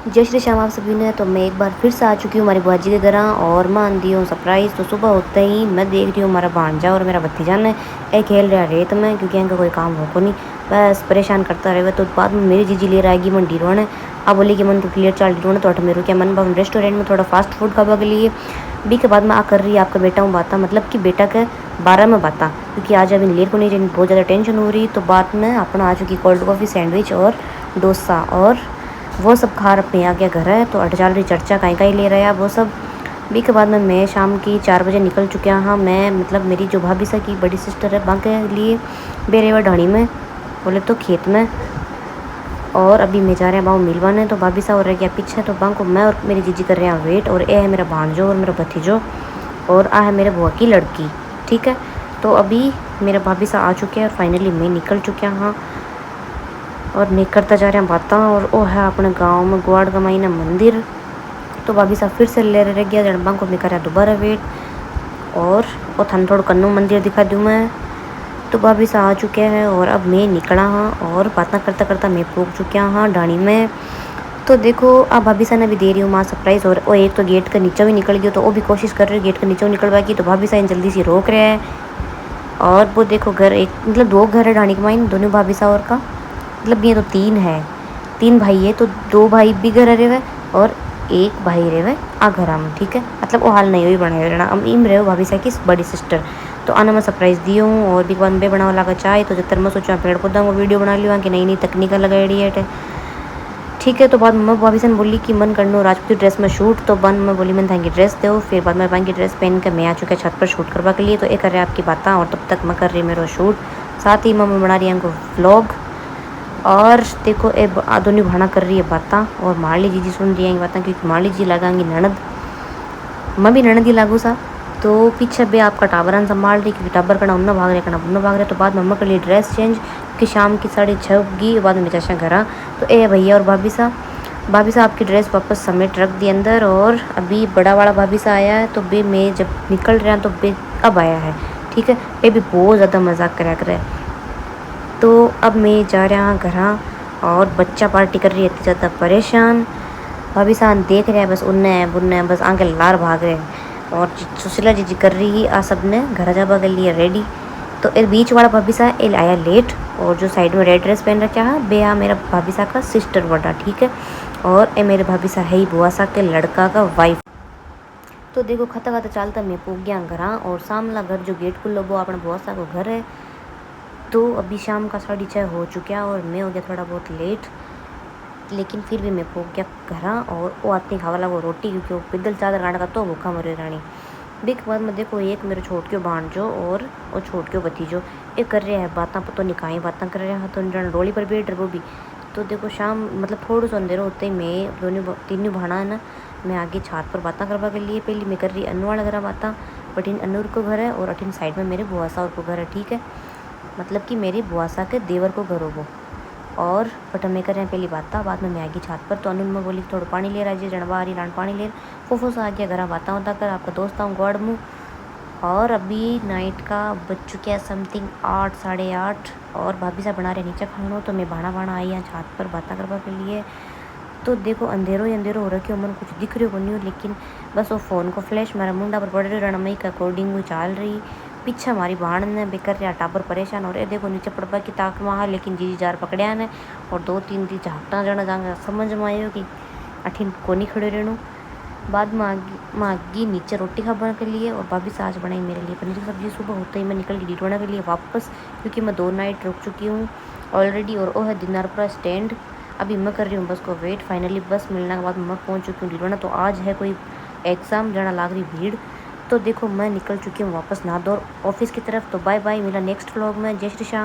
जय श्री श्याम आप सभी ने। तो मैं एक बार फिर से आ चुकी हूँ हमारी बुआ जी के घर और मैं आंधी हूँ सरप्राइज़। तो सुबह होते ही मैं देख रही हूँ हमारा भांजा और मेरा भतीजा ने ए खेल रहा रेत में, क्योंकि इनका कोई काम हो को नहीं, बस परेशान करता रहे। तो बाद में मेरी जीजी ले आएगी मन ढीरोने। अब बोली कि मन तो क्लियर चाल ढीरोने तो मेरे क्या मन बम रेस्टोरेंट में थोड़ा फास्ट फूड खावा के लिए बी के बाद में आ कर रही है आपका बेटा हूँ बाता, मतलब कि बेटा के 12 में बाता, क्योंकि आज अभी लेट को नहीं बहुत ज़्यादा टेंशन हो रही। तो बाद में अपना आ चुकी कोल्ड कॉफ़ी सैंडविच और डोसा और वो सब खा अपने आ गया घर है। तो अटचाल रही चर्चा कहीं कहीं ले रहा है वो सब भी के बाद में मैं शाम की 4 बजे निकल चुका हाँ। मैं मतलब मेरी जो भाभी सा की बड़ी सिस्टर है वहाँ के लिए बेरेवा ढाणी में बोले तो खेत में, और अभी मैं जा रहे हैं बाबू मिलवाने। तो भाभी सा हो रह गया पीछे, तो बां को मैं और मेरी जीजी कर रहे हैं वेट। और ये है मेरा भांजो और मेरा भतीजो और आ है मेरे बुआ की लड़की, ठीक है। तो अभी मेरा भाभी सा आ चुके हैं और फाइनली मैं निकल चुका हाँ और मैं करता जा रहे हैं बातें। और वो है अपने गांव में ग्वाड़ का महीना मंदिर। तो भाभी साहब फिर से ले रह गया जड़बा को मैं करा दोबारा वेट, और वो थान थोड़ा कन्नू मंदिर दिखा दूँ मैं। तो भाभी साहब आ चुके हैं और अब मैं निकला हाँ और बातें करता करता मैं पहुँच चुका हाँ ढाणी में। तो देखो अब भाभी साहब ने भी दे रही हूँ माँ सरप्राइज़। और वो एक तो गेट का नीचे भी निकल गया, तो वो भी कोशिश कर रही है गेट का नीचे निकलवा की। तो भाभी साहब जल्दी से रोक रहे हैं। और वो देखो घर एक मतलब 2 घर है ढाणी के माइन, दोनों भाभी साहब और का मतलब ये तो 3 है, 3 भाई है। तो 2 भाई भी घर रहे हुए और एक भाई रहे हुए आ घर हम, ठीक है। मतलब वो हाल नहीं हुई बने रहना हम इम रहे हो भाभी साहब की बड़ी सिस्टर। तो आना मैं सरप्राइज़ दी हूँ और बिग बन बे बनावा लगा चाय। तो जब मैं सोचा पेड़ पौधा को वीडियो बना लिया कि नई नई तकनीक लगाई है, ठीक है। तो बाद मम्मा भाभी से बोली कि मन करनो राजपूती ड्रेस में शूट। तो बन मैं बोली मैं थांगी ड्रेस दो। फिर बाद में पाएंगी ड्रेस पहन के मैं आ चुके छत पर शूट करवा के लिए। तो ये कर रहे आपकी बातें और तब तक मैं कर रही मेरा शूट, साथ ही मम्मा बना रही है हमको व्लॉग। और देखो ए दोनों भाना कर रही है बातें और मारली जीजी सुन रही है बातें, क्योंकि मारली जी लगाएंगी ननद, मैं भी ननद ही लागू सा। तो पीछे भी आपका टाबरान संभाल रही, क्योंकि टाबर करना उन्ना भाग रहे करना उन्ना भाग रहे। तो बाद मम्मा के लिए ड्रेस चेंज, क्योंकि शाम की 6:30 होगी बाद में चाचा घर आ। तो ए भैया और भाभी साहब आपकी ड्रेस वापस समेट रख दी अंदर। और अभी बड़ा वाला भाभी सा आया है, तो बे मैं जब निकल रहा तो बे अब आया है, ठीक है। बे भी बहुत ज़्यादा मजाक करा कर। तो अब मैं जा रहा हूँ घर और बच्चा पार्टी कर रही है इतनी ज़्यादा परेशान। भाभी साहब देख रहे हैं बस उन्ने बुन्ने बस आगे लार भाग रहे हैं। और सुशीला जी कर रही है आ सब ने घर जाबा के लिए रेडी। तो एक बीच वाला भाभी साहब एल आया लेट, और जो साइड में रेड ड्रेस पहन रखा है बेहा मेरा भाभी साहब का सिस्टर बड़ा, ठीक है। और ए मेरे भाभी साहब है ही बुआ साहब के लड़का का वाइफ। तो देखो खाता खाता चलता मैं पहुँच गया घर और सामला घर जो गेट खुल्लो वो अपने बुआ साहब को घर है। तो अभी शाम का 6:30 हो चुका और मैं हो गया थोड़ा बहुत लेट, लेकिन फिर भी मैं पहुँच गया घर। और वो आते खावा लगा रोटी, क्योंकि वो पिदल चादर काट का तो भूखा मरे रानी। भी के बाद में देखो एक मेरे छोट के भांजो और वो छोट के भतीजो ये कर रहे हैं बातें, पता नहीं कहीं बातें कर रहे हैं। तो डोली पर बैठ रहे वो भी। तो देखो शाम मतलब थोड़ा सा अंधेरा होते ही मैं दोनों तीनों भाना है ना, मैं आगे छत पर बातें करवा के लिए पहले मैं कर रही अनु वाला घर बातें। बटिन अनूर को घर है और अठिन साइड में मेरे बुआ साहब को घर है, ठीक है। मतलब कि मेरी बुआ साहब के देवर को घर हो वो। और बट हमें कर रहे हैं पहली बात बाद में मैं आएगी छत पर। तो अनुन में बोली थोड़ा पानी ले रहा है जड़वा आ रही लान पानी ले फूफो से आ गया घर बाता होता कर आपका दोस्त आऊँ गौड़ मुँह। और अभी नाइट का बज चुके हैं समथिंग 8 8:30 और भाभी साहब बना रहे नीचे खाना। तो मैं भाना आई यहाँ छत पर बातें करवा के लिए। तो देखो अंधेरों ही अंधेरों हो रखे हो मन कुछ दिख रही हो नहीं हो, लेकिन बस वो फ़ोन को फ्लैश मेरा मुंडा पर पड़ रही रणमई का अकॉर्डिंग चल रही। पीछे हमारी भाण ने बेकर रहा टाबर परेशान हो रहे देखो नीचे पड़वा की ताक वहाँ, लेकिन जीजी जार पकड़िया ने और 2-3 दी झापटा जाना जाएंगे समझ में आयो कि अठिन को नहीं खड़े रहूँ। बाद में आगी नीचे रोटी खाने के लिए और भाभी साज बनाई मेरे लिए पनीर की सब्जी। सुबह होते ही मैं निकल गई डिटवाना के लिए वापस, क्योंकि मैं 2 नाइट रुक चुकी हूँ ऑलरेडी। और वो है दिनारपुरा स्टैंड। अभी मैं कर रही हूँ बस को वेट। फाइनली बस मिलने के बाद मैं पहुँच चुकी हूँ डिटवाना। तो आज है कोई एग्ज़ाम जाना लाग रही भीड़। तो देखो मैं निकल चुकी हूँ वापस ना दौड़ ऑफिस की तरफ। तो बाय बाय, मिला नेक्स्ट व्लॉग में। जय श्री श्याम।